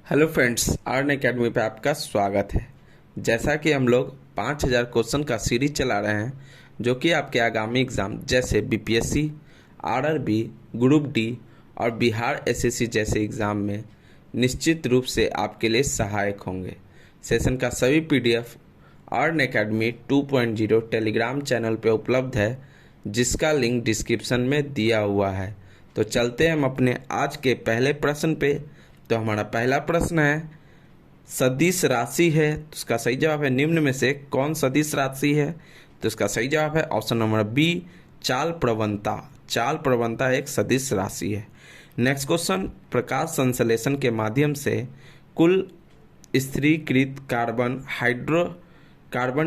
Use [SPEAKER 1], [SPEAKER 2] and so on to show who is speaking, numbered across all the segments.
[SPEAKER 1] Hello friends, आर्न academy पे आपका स्वागत है। जैसा कि हम लोग 5000 क्वेश्चन का सीरीज चला रहे हैं जो कि आपके आगामी एग्ज़ाम जैसे बीपीएससी, आरआरबी, ग्रुप डी और बिहार एसएससी जैसे एग्ज़ाम में निश्चित रूप से आपके लिए सहायक होंगे। सेशन का सभी पीडीएफ आर्न एकेडमी 2.0 टेलीग्राम चैनल पे उपलब्ध है, जिसका लिंक डिस्क्रिप्शन में दिया हुआ है। तो चलते हैं हम अपने आज के पहले प्रश्न पे। तो हमारा पहला प्रश्न है, सदिश राशि है तो इसका सही जवाब है निम्न में से कौन सदिश राशि है? तो इसका सही जवाब है ऑप्शन नंबर बी, चाल प्रवणता। चाल प्रवणता एक सदिश राशि है। नेक्स्ट क्वेश्चन, प्रकाश संश्लेषण के माध्यम से कुल स्थिरीकृत कार्बन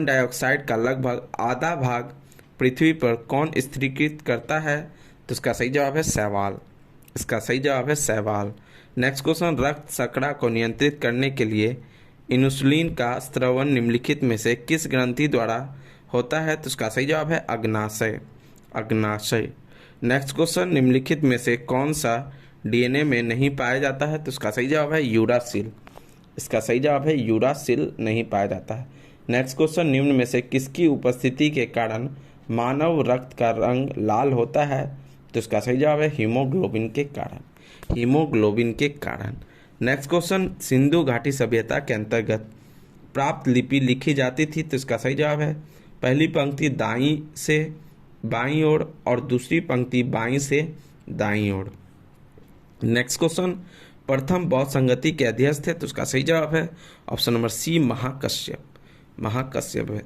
[SPEAKER 1] डाइऑक्साइड का लगभग आधा भाग पृथ्वी पर कौन स्थिरीकृत करता है? तो इसका सही जवाब है शैवाल। इसका सही जवाब है शैवाल। नेक्स्ट क्वेश्चन, रक्त शर्करा को नियंत्रित करने के लिए इंसुलिन का स्रवण निम्नलिखित में से किस ग्रंथि द्वारा होता है? तो इसका सही जवाब है अग्नाशय। अग्नाशय। नेक्स्ट क्वेश्चन, निम्नलिखित में से कौन सा डीएनए में नहीं पाया जाता है? तो इसका सही जवाब है यूरासिल। इसका सही जवाब है यूरासिल नहीं पाया जाता है। नेक्स्ट क्वेश्चन, निम्न में से किसकी उपस्थिति के कारण मानव रक्त का रंग लाल होता है? तो इसका सही जवाब है हीमोग्लोबिन के कारण। हीमोग्लोबिन के कारण। नेक्स्ट क्वेश्चन, सिंधु घाटी सभ्यता के अंतर्गत प्राप्त लिपि लिखी जाती थी। तो इसका सही जवाब है पहली पंक्ति दाईं से बाईं ओर और दूसरी पंक्ति बाईं से दाईं ओर। नेक्स्ट क्वेश्चन, प्रथम बौद्ध संगति के अध्यक्ष थे। तो उसका सही जवाब है option number C, Mahakashyap. Mahakashyap है।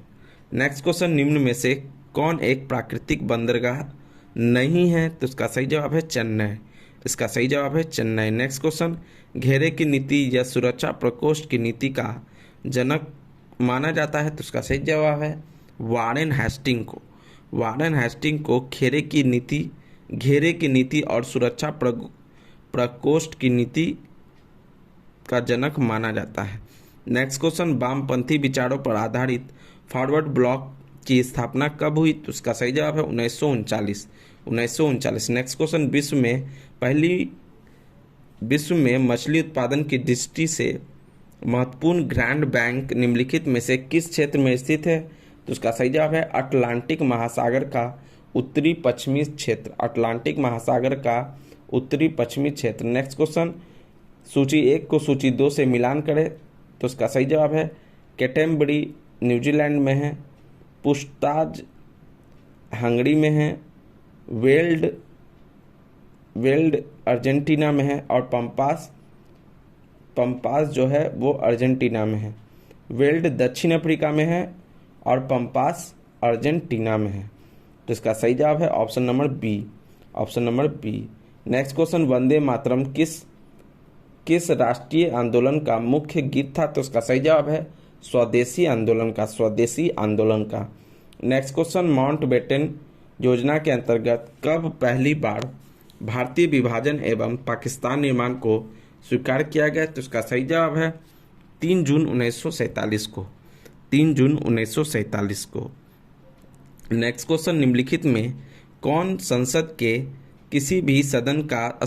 [SPEAKER 1] नेक्स्ट क्वेश्चन, निम्न में से कौन एक प्राकृतिक बंदरगाह नहीं है? तो उसका सही जवाब है चेन्नई। इसका सही जवाब है चेन्नई। नेक्स्ट क्वेश्चन, घेरे की नीति या सुरक्षा प्रकोष्ठ की नीति का जनक माना जाता है। तो उसका सही जवाब है वारेन हेस्टिंग को। वारेन हेस्टिंग को घेरे की नीति और सुरक्षा प्रकोष्ठ की नीति का जनक माना जाता है। नेक्स्ट क्वेश्चन, वामपंथी विचारों पर आधारित फॉरवर्ड ब्लॉक की स्थापना कब हुई? तो उसका सही जवाब है 1939। 1939। नेक्स्ट क्वेश्चन, विश्व में मछली उत्पादन की दृष्टि से महत्वपूर्ण ग्रैंड बैंक निम्नलिखित में से किस क्षेत्र में स्थित है? तो उसका सही जवाब है अटलांटिक महासागर का उत्तरी पश्चिमी क्षेत्र। अटलांटिक महासागर का उत्तरी पश्चिमी क्षेत्र। नेक्स्ट क्वेश्चन, सूची 1 को सूची 2 से मिलान करें। तो उसका सही जवाब है कैटमबरी न्यूजीलैंड में है, पुछताछ हंगरी में है, वेल्ड अर्जेंटीना में है और पंपास जो है वो अर्जेंटीना में है। वेल्ड दक्षिण अफ्रीका में है और पंपास अर्जेंटीना में है। तो इसका सही जवाब है option number B. Option number B. Next question, Vande Mataram किस राष्ट्रीय आंदोलन का मुख्य गीत था? तो उसका सही जवाब है स्वदेशी आंदोलन का। स्वदेशी आंदोलन का। नेक्स्ट क्वेश्चन, माउंटबेटन योजना के अंतर्गत कब पहली बार भारतीय विभाजन एवं पाकिस्तान निर्माण को स्वीकार किया गया? तो उसका सही जवाब है 3 जून 1947 को। 3 जून 1947 को। नेक्स्ट क्वेश्चन, निम्नलिखित में कौन संसद के किसी भी सदन का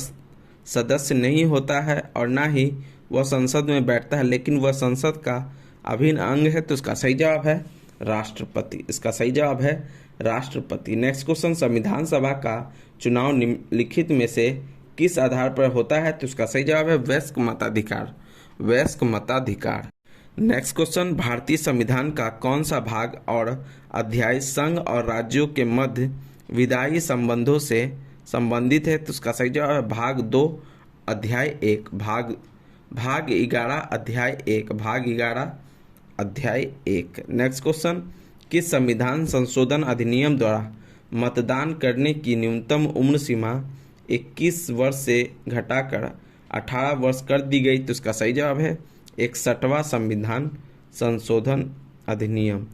[SPEAKER 1] सदस्य नहीं होता है और ना ही वह संसद में बैठता है, लेकिन वह संसद का अभिन्न अंग है? तो उसका सही जवाब है राष्ट्रपति। इसका सही जवाब है राष्ट्रपति। नेक्स्ट क्वेश्चन, संविधान सभा का चुनाव निम्नलिखित में से किस आधार पर होता है? तो उसका सही जवाब है वयस्क मताधिकार। वयस्क मताधिकार। नेक्स्ट क्वेश्चन, भारतीय संविधान का कौन सा भाग और अध्याय संघ और राज्यों के मध्य विधायी संबंधों से संबंधित है? तो उसका सही जवाब है भाग 2 अध्याय 1। भाग 11 अध्याय 1। भाग 11 अध्याय 1। नेक्स्ट क्वेश्चन, किस संविधान संशोधन अधिनियम द्वारा मतदान करने की न्यूनतम उम्र सीमा 21 वर्ष से घटाकर 18 वर्ष कर दी गई? तो इसका सही जवाब है 61वां संविधान संशोधन अधिनियम।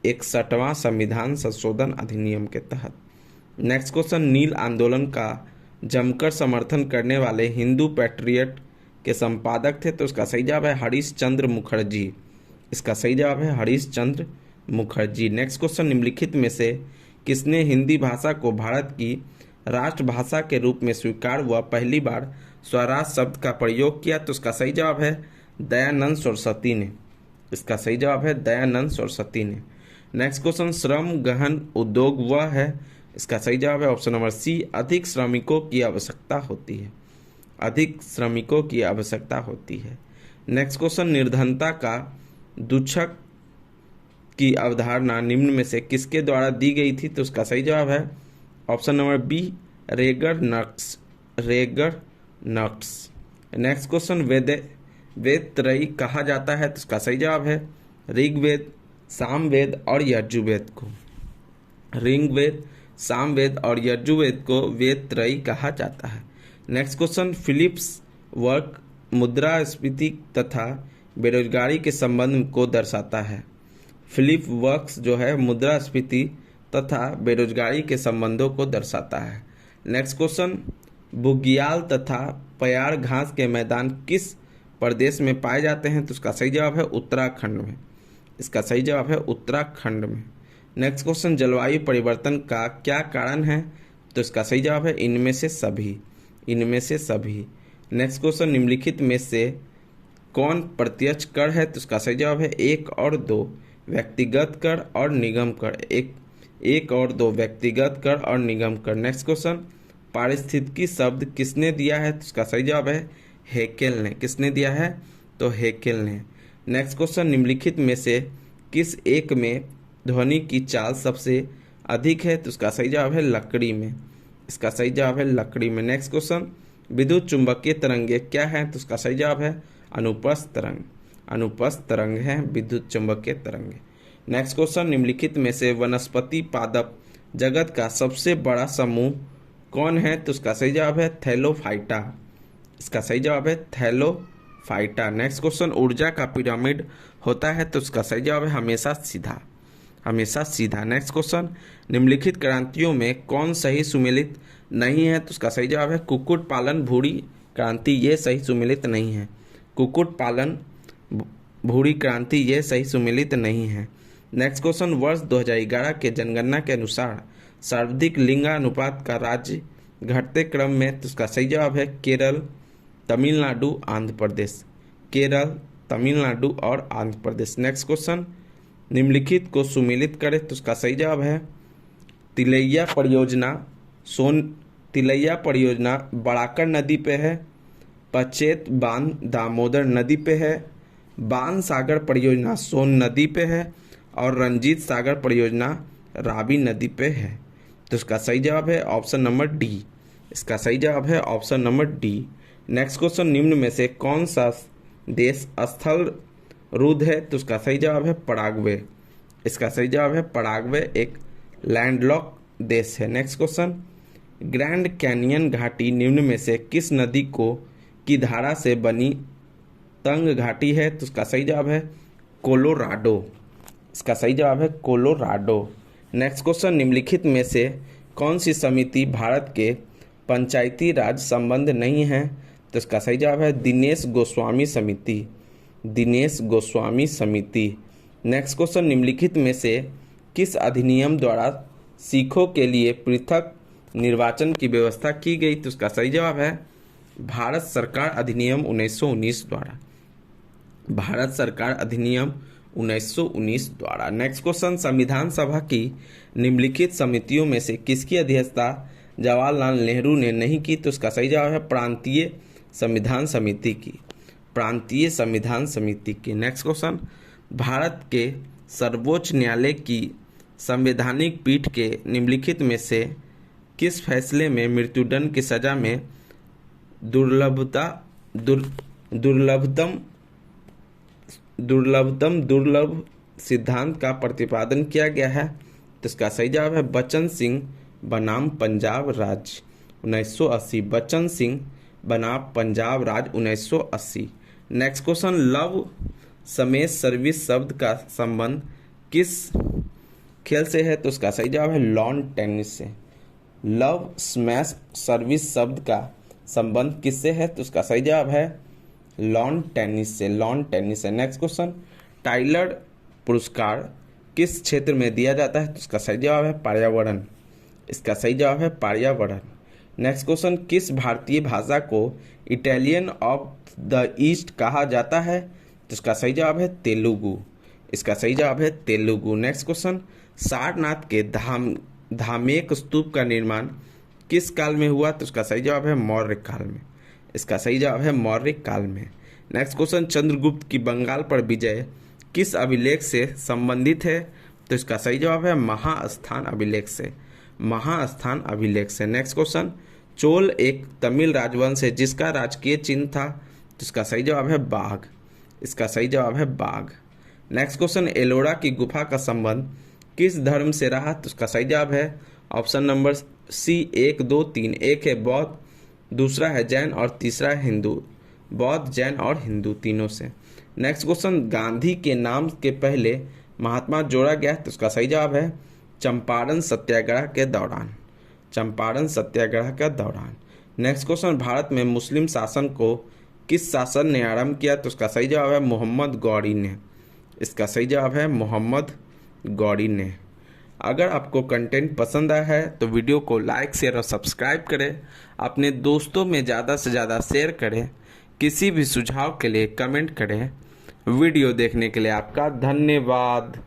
[SPEAKER 1] 61वां संविधान संशोधन अधिनियम के तहत। नेक्स्ट क्वेश्चन, नील आंदोलन का जमकर समर्थन करने वाले हिंदू पैट्रियट के संपादक थे? तो उसका सही जवाब है हरीश चंद्र मुखर्जी। इसका सही जवाब है हरीश चंद्र मुखर्जी। नेक्स्ट क्वेश्चन, निम्नलिखित में से किसने हिंदी भाषा को भारत की राष्ट्रभाषा के रूप में स्वीकार हुआ पहली बार स्वराज शब्द का प्रयोग किया? तो इसका सही जवाब है दयानंद सरस्वती ने। इसका सही जवाब है दयानंद सरस्वती ने। नेक्स्ट क्वेश्चन, श्रम गहन उद्योग वह है? इसका सही जवाब है ऑप्शन नंबर सी, अधिक श्रमिकों की आवश्यकता होती है। अधिक श्रमिकों की आवश्यकता होती है। नेक्स्ट क्वेश्चन, निर्धनता का दुष्चक की अवधारणा निम्न में से किसके द्वारा दी गई थी? तो उसका सही जवाब है ऑप्शन नंबर बी, रेगर नक्स। रेगर नक्स। नेक्स्ट क्वेश्चन, वेद त्रयी कहा जाता है? तो उसका सही जवाब है ऋग्वेद, सामवेद और यजुर्वेद को। ऋग्वेद, सामवेद और यजुर्वेद को वेद त्रयी कहा जाता है। नेक्स्ट क्वेश्चन, फिलिप्स वर्क मुद्रास्फीति तथा बेरोजगारी के संबंध को दर्शाता है। फिलिप वर्क्स जो है मुद्रास्फीति तथा बेरोजगारी के संबंधों को दर्शाता है। नेक्स्ट क्वेश्चन, बुग्याल तथा पयार घास के मैदान किस प्रदेश में पाए जाते हैं? तो उसका सही जवाब है उत्तराखंड में। इसका सही जवाब है उत्तराखंड में। नेक्स्ट क्वेश्चन, जलवायु परिवर्तन का क्या कारण है? तो इसका सही जवाब है इनमें से सभी। इनमें से सभी। नेक्स्ट क्वेश्चन, निम्नलिखित में से कौन प्रत्यक्ष कर है? तो इसका सही जवाब है 1 और 2, व्यक्तिगत कर और निगम कर। एक और 2, व्यक्तिगत कर और निगम कर। नेक्स्ट क्वेश्चन, पारिस्थितिकी शब्द किसने दिया है? तो इसका सही जवाब है हेकेल ने। किसने दिया है? तो हेकेल ने। नेक्स्ट क्वेश्चन, निम्नलिखित में से किस एक में ध्वनि की चाल सबसे अधिक है? तो इसका सही जवाब है लकड़ी में। इसका सही जवाब है लकड़ी में। नेक्स्ट क्वेश्चन, विद्युत चुंबकीय तरंगे क्या है? तो उसका सही जवाब है अनुप्रस्थ तरंग। अनुप्रस्थ तरंग है विद्युत चुंबकीय तरंगे। नेक्स्ट क्वेश्चन, निम्नलिखित में से वनस्पति पादप जगत का सबसे बड़ा समूह कौन है? तो उसका सही जवाब है थैलोफाइटा। इसका सही जवाब है थैलोफाइटा। नेक्स्ट क्वेश्चन, ऊर्जा का पिरामिड होता है? तो उसका सही जवाब है हमेशा सीधा। हमेशा सीधा। नेक्स्ट क्वेश्चन, निम्नलिखित क्रांतियों में कौन सही सुमेलित नहीं है? तो उसका सही जवाब है कुक्कुट पालन भूरी क्रांति, ये सही सुमेलित नहीं है। कुक्कुट पालन भूरी क्रांति ये सही सुमेलित नहीं है। नेक्स्ट क्वेश्चन, वर्ष 2011 के जनगणना के अनुसार सर्वाधिक लिंगानुपात का राज्य घटते क्रम में? तो उसका सही जवाब है केरल, तमिलनाडु, आंध्र प्रदेश। केरल, तमिलनाडु और आंध्र प्रदेश। नेक्स्ट क्वेश्चन, निम्नलिखित को सुमेलित करें? तो उसका सही जवाब है तिलैया परियोजना बड़ाकर नदी पे है, पचेत बांध दामोदर नदी पे है, बान सागर परियोजना सोन नदी पे है और रंजीत सागर परियोजना रावी नदी पे है। तो इसका सही जवाब है ऑप्शन नंबर डी। इसका सही जवाब है option number D. Next question, निम्न में से कौन सा देश स्थल रुद्ध है? तो उसका सही जवाब है पराग्वे। इसका सही जवाब है पराग्वे एक लैंडलॉक देश है। नेक्स्ट क्वेश्चन, ग्रैंड कैनियन घाटी निम्न में से किस नदी की धारा से बनी तंग घाटी है? तो उसका सही जवाब है कोलोराडो। इसका सही जवाब है कोलोराडो। नेक्स्ट क्वेश्चन, निम्नलिखित में से कौन सी समिति भारत के पंचायती राज संबंध नहीं है? तो इसका सही जवाब है दिनेश गोस्वामी समिति। दिनेश गोस्वामी समिति। नेक्स्ट क्वेश्चन, निम्नलिखित में से किस अधिनियम द्वारा सिखों के लिए पृथक निर्वाचन की व्यवस्था की गई? तो उसका सही जवाब है भारत सरकार अधिनियम 1919 द्वारा। भारत सरकार अधिनियम 1919 द्वारा। नेक्स्ट क्वेश्चन, संविधान सभा की निम्नलिखित समितियों में से किसकी अध्यक्षता जवाहरलाल नेहरू ने नहीं की? तो उसका सही जवाब है प्रांतीय संविधान समिति की। प्रांतीय संविधान समिति की। नेक्स्ट क्वेश्चन, भारत के सर्वोच्च न्यायालय की संवैधानिक पीठ के निम्नलिखित में से किस फैसले में मृत्युदंड की सजा में दुर्लभ सिद्धांत का प्रतिपादन किया गया है? तो इसका सही जवाब है बचन सिंह बनाम पंजाब राज्य 1980। बचन सिंह बनाम पंजाब राज्य 1980। नेक्स्ट क्वेश्चन, लव समेत सर्विस शब्द का संबंध किस खेल से है? तो उसका सही जवाब है लॉन टेनिस से। लव स्मैश सर्विस शब्द का संबंध किससे है? तो उसका सही जवाब है लॉन टेनिस से। लॉन टेनिस से। नेक्स्ट क्वेश्चन, टाइलर पुरस्कार किस क्षेत्र में दिया जाता है? तो उसका सही जवाब है पर्यावरण। इसका सही जवाब है पर्यावरण। नेक्स्ट क्वेश्चन, किस भारतीय भाषा को इटालियन ऑफ द ईस्ट कहा जाता है? तो इसका सही जवाब है तेलुगु। इसका सही जवाब है तेलुगु। नेक्स्ट क्वेश्चन, सारनाथ के धामेक स्तूप का निर्माण किस काल में हुआ? तो इसका सही जवाब है मौर्य काल में। इसका सही जवाब है मौर्य काल में। नेक्स्ट क्वेश्चन, चंद्रगुप्त की बंगाल पर विजय किस अभिलेख से संबंधित है? तो इसका सही जवाब है महास्थान अभिलेख से। महास्थान अभिलेख से। नेक्स्ट क्वेश्चन, चोल एक तमिल राजवंश है जिसका राजकीय चिन्ह था? तो इसका सही जवाब है बाघ। इसका सही जवाब है बाघ। नेक्स्ट क्वेश्चन, एलोरा की गुफा का संबंध किस धर्म से रहा? तो इसका सही जवाब है ऑप्शन नंबर सी 1, 2, 3। एक है बौद्ध, दूसरा है जैन और तीसरा है हिंदू। बौद्ध, जैन और हिंदू तीनों से। नेक्स्ट क्वेश्चन, गांधी के नाम के पहले महात्मा जोड़ा गया? तो इसका सही जवाब है चंपारण सत्याग्रह के दौरान। चंपारण सत्याग्रह के दौरान। नेक्स्ट क्वेश्चन, भारत में मुस्लिम शासन को किस शासन ने आरंभ किया? तो इसका सही जवाब है मोहम्मद गौरी ने। इसका सही जवाब है मोहम्मद गौरी ने। अगर आपको कंटेंट पसंद आया है तो वीडियो को लाइक, शेयर और सब्सक्राइब करें। अपने दोस्तों में ज़्यादा से ज़्यादा शेयर करें। किसी भी सुझाव के लिए कमेंट करें। वीडियो देखने के लिए आपका धन्यवाद।